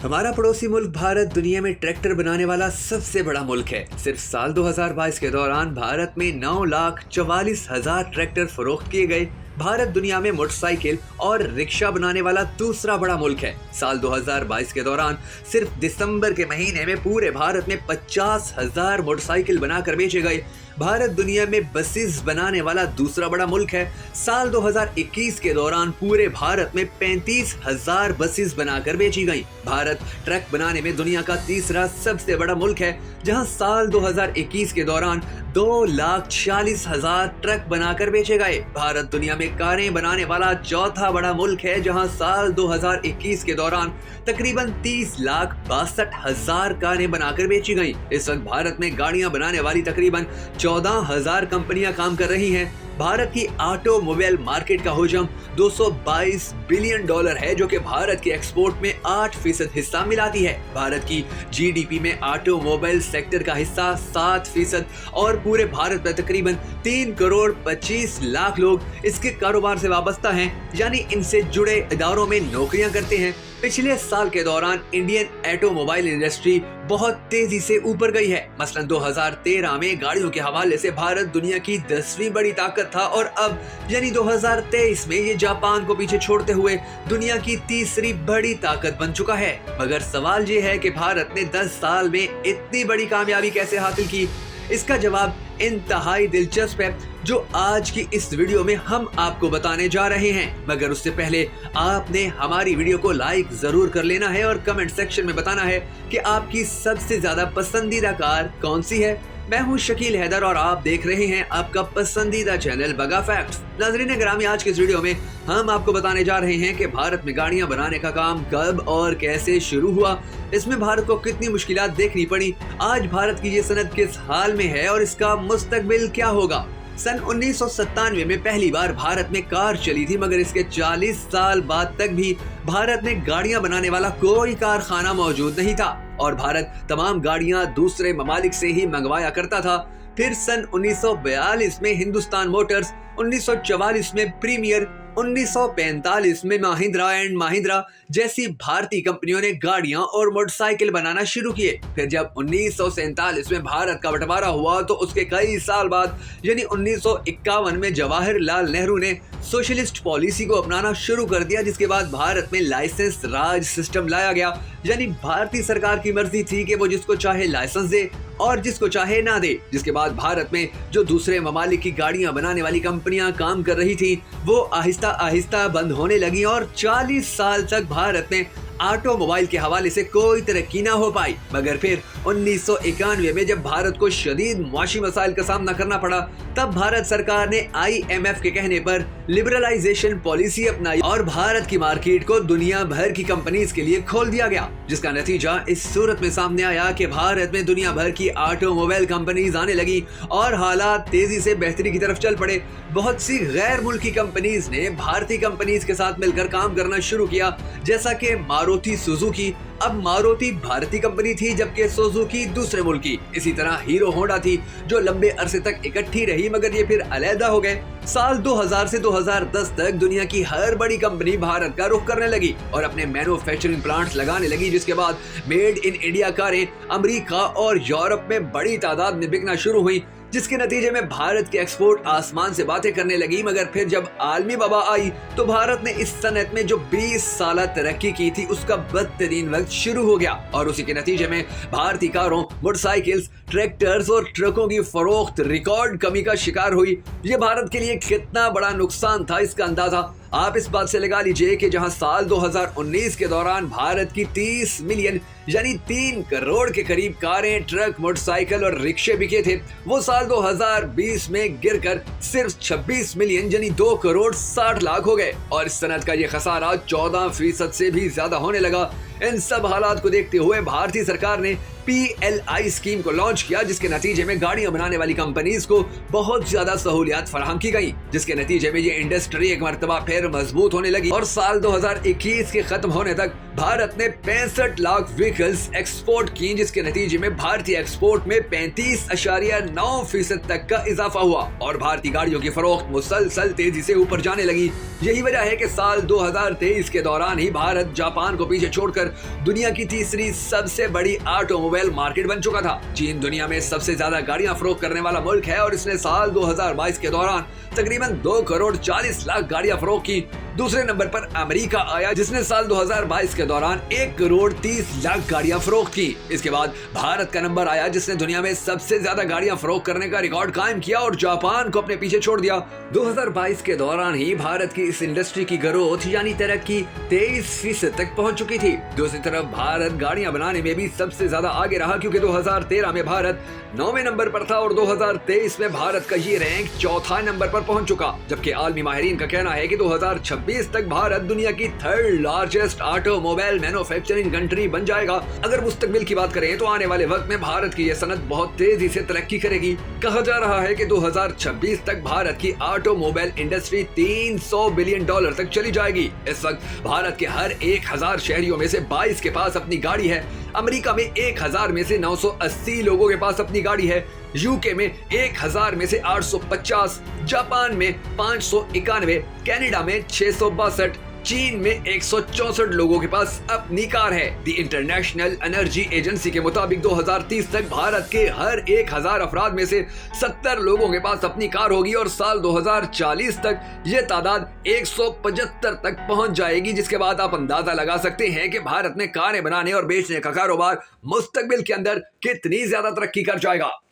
हमारा पड़ोसी मुल्क भारत दुनिया में ट्रैक्टर बनाने वाला सबसे बड़ा मुल्क है। सिर्फ साल 2022 के दौरान भारत में 9,44,000 ट्रैक्टर फरोख्त किए गए। भारत दुनिया में मोटरसाइकिल और रिक्शा बनाने वाला दूसरा बड़ा मुल्क है। साल 2022 के दौरान सिर्फ दिसंबर के महीने में पूरे भारत में 50,000 मोटरसाइकिल बनाकर बेचे गए। भारत दुनिया में बसेस बनाने वाला दूसरा बड़ा मुल्क है। साल 2021 के दौरान पूरे भारत में 35,000 बसेस बनाकर बेची गईं। भारत ट्रक बनाने में दुनिया का तीसरा सबसे बड़ा मुल्क है, जहां साल 2021 के दौरान 2,40,000 ट्रक बनाकर बेचे गए। भारत दुनिया में कारें बनाने वाला चौथा बड़ा मुल्क है, जहां साल 2021 के दौरान तकरीबन 30,62,000 कारें बनाकर बेची गईं। इस वक्त भारत में गाड़ियां बनाने वाली तकरीबन 14,000 कंपनियां काम कर रही हैं। भारत की ऑटोमोबाइल मार्केट का हुजम $222 बिलियन है, जो कि भारत के एक्सपोर्ट में 8% हिस्सा मिलाती है। भारत की जीडीपी में ऑटोमोबाइल सेक्टर का हिस्सा 7% और पूरे भारत में तकरीबन 3,25,00,000 लोग इसके कारोबार से वाबस्ता हैं, यानी इनसे जुड़े इदारों में नौकरियां करते हैं। पिछले साल के दौरान इंडियन ऑटोमोबाइल इंडस्ट्री बहुत तेजी से ऊपर गई है। मसलन 2013 में गाड़ियों के हवाले से भारत दुनिया की 10वीं बड़ी ताकत था और अब यानी 2023 में ये जापान को पीछे छोड़ते हुए दुनिया की तीसरी बड़ी ताकत बन चुका है। मगर सवाल ये है कि भारत ने 10 साल में इतनी बड़ी कामयाबी कैसे हासिल की? इसका जवाब इंतहाई दिलचस्प है, जो आज की इस वीडियो में हम आपको बताने जा रहे हैं। मगर उससे पहले आपने हमारी वीडियो को लाइक जरूर कर लेना है और कमेंट सेक्शन में बताना है कि आपकी सबसे ज्यादा पसंदीदा कार कौन सी है। मैं हूं शकील हैदर और आप देख रहे हैं आपका पसंदीदा चैनल बगा फैक्ट्स। नाज़रीन ग्रामी, आज के इस वीडियो में हम आपको बताने जा रहे हैं कि भारत में गाड़ियां बनाने का काम कब और कैसे शुरू हुआ, इसमें भारत को कितनी मुश्किलात देखनी पड़ी, आज भारत की ये सनत किस हाल में है और इसका मुस्तकबिल क्या होगा। सन 1997 में पहली बार भारत में कार चली थी, मगर इसके 40 साल बाद तक भी भारत में गाड़ियां बनाने वाला कोई कारखाना मौजूद नहीं था और भारत तमाम गाड़ियां दूसरे ममालिक से ही मंगवाया करता था। फिर सन 1942 में हिंदुस्तान मोटर्स, 1944 में प्रीमियर, 1945 में महिंद्रा एंड महिंद्रा जैसी भारतीय कंपनियों ने गाड़ियां और मोटरसाइकिल बनाना शुरू किए। फिर जब 1947 में भारत का बंटवारा हुआ तो उसके कई साल बाद यानी 1951 में जवाहरलाल नेहरू ने सोशलिस्ट पॉलिसी को अपनाना शुरू कर दिया, जिसके बाद भारत में लाइसेंस राज सिस्टम लाया गया। यानी भारतीय सरकार की मर्जी थी कि वो जिसको चाहे लाइसेंस दे और जिसको चाहे ना दे। जिसके बाद भारत में जो दूसरे ममालिक की गाड़ियां बनाने वाली कंपनियां काम कर रही थी वो आहिस्ता आहिस्ता बंद होने लगी और 40 साल तक भारत में ऑटोमोबाइल के हवाले से कोई तरक्की ना हो पाई। मगर फिर 1991 में जब भारत को शदीद मुआशी मसाइल का सामना करना पड़ा, तब भारत सरकार ने IMF के कहने पर लिबरलाइजेशन पॉलिसी अपनाई और भारत की मार्केट को दुनिया भर की कंपनीज के लिए खोल दिया गया, जिसका नतीजा इस सूरत में सामने आया कि भारत में दुनिया भर की ऑटोमोबाइल कंपनीज आने लगी और हालात तेजी से बेहतरी की तरफ चल पड़े। बहुत सी गैर मुल्की कंपनीज ने भारतीय कंपनीज के साथ मिलकर काम करना शुरू किया, जैसा कि मारुति सुजुकी। अब मारुति भारतीय कंपनी थी जबकि सुजुकी दूसरे मुल्क की। इसी तरह हीरो होंडा थी जो लंबे अरसे तक इकट्ठी रही, मगर ये फिर अलहदा हो गए। साल 2000 से 2010 तक दुनिया की हर बड़ी कंपनी भारत का रुख करने लगी और अपने मैन्युफैक्चरिंग प्लांट्स लगाने लगी, जिसके बाद मेड इन इंडिया कारें अमेरिका और यूरोप में बड़ी तादाद में बिकना शुरू हुई, जिसके नतीजे में भारत की एक्सपोर्ट आसमान से बातें करने लगी। मगर फिर जब आलमी वबा आई तो भारत ने इस सनत में जो 20 साल तरक्की की थी उसका बदतरीन वक्त शुरू हो गया और उसी के नतीजे में भारतीय कारों, मोटरसाइकिल्स, ट्रैक्टर्स और ट्रकों की फरोख्त रिकॉर्ड कमी का शिकार हुई। ये भारत के लिए कितना बड़ा नुकसान था, इसका अंदाजा आप इस बात से लगा लीजिए कि जहां साल 2019 के दौरान भारत की 30 मिलियन यानी 3 करोड़ के करीब कारें, ट्रक, मोटरसाइकिल और रिक्शे बिके थे, वो साल 2020 में गिरकर सिर्फ 26 मिलियन यानी 2,60,00,000 हो गए और इस सनत का ये खसारा 14% से भी ज्यादा होने लगा। इन सब हालात को देखते हुए भारतीय सरकार ने PLI स्कीम को लॉन्च किया, जिसके नतीजे में गाड़ियां बनाने वाली कंपनीज को बहुत ज्यादा सहूलियत फराहम की गई, जिसके नतीजे में ये इंडस्ट्री एक मर्तबा फिर मजबूत होने लगी और साल 2021 के खत्म होने तक भारत ने 65 लाख व्हीकल्स एक्सपोर्ट की, जिसके नतीजे में भारतीय एक्सपोर्ट में 35.9% तक का इजाफा हुआ और भारतीय गाड़ियों की फरोख्त मुसलसल तेजी से ऊपर जाने लगी। यही वजह है कि साल 2023 के दौरान ही भारत जापान को पीछे छोड़कर बनाकर दुनिया की तीसरी सबसे बड़ी ऑटोमोबाइल मार्केट बन चुका था। चीन दुनिया में सबसे ज्यादा गाड़ियां फरोख्त करने वाला मुल्क है और इसने साल 2022 के दौरान तकरीबन 2 करोड़ 40 लाख गाड़ियां फरोख्त की। दूसरे नंबर पर अमेरिका आया जिसने साल 2022 के दौरान 1 करोड़ 30 लाख गाड़ियां फरोख्त की। इसके बाद भारत का नंबर आया जिसने दुनिया में सबसे ज्यादा गाड़ियां फरोख्त करने का रिकॉर्ड कायम किया और जापान को अपने पीछे छोड़ दिया। 2022 के दौरान ही भारत की इस इंडस्ट्री की ग्रोथ यानी तरक्की 23% तक पहुंच चुकी थी। दूसरी तरफ भारत गाड़ियां बनाने में भी सबसे ज्यादा आगे रहा क्योंकि 2013 में भारत 9वें नंबर पर था और 2023 में भारत का ये रैंक 4था नंबर पर पहुंच चुका। जबकि आलमी माहिरीन का कहना है कि 2026 तक भारत दुनिया की 3rd largest automobile manufacturing country बन जाएगा। अगर मुस्तकबिल की बात करें तो आने वाले वक्त में भारत की यह सनत बहुत तेजी से तरक्की करेगी। कहा जा रहा है कि 2026 तक भारत की ऑटोमोबाइल इंडस्ट्री $300 बिलियन तक चली जाएगी। इस वक्त भारत के हर 1000 शहरियों में से 22 के पास अपनी गाड़ी है। अमेरिका में 1000 में से 980 लोगों के पास अपनी गाड़ी है। यूके में 1000 में से 850, जापान में 591, कनाडा में 662, चीन में 164 लोगों के पास अपनी कार है। द इंटरनेशनल एनर्जी एजेंसी के मुताबिक 2030 तक भारत के हर 1000 अफराद में से 70 लोगों के पास अपनी कार होगी और साल 2040 तक ये तादाद 175 तक पहुंच जाएगी, जिसके बाद आप अंदाजा लगा सकते हैं कि भारत में कारें बनाने और बेचने का कारोबार मुस्तकबिल के अंदर कितनी ज्यादा तरक्की कर जाएगा।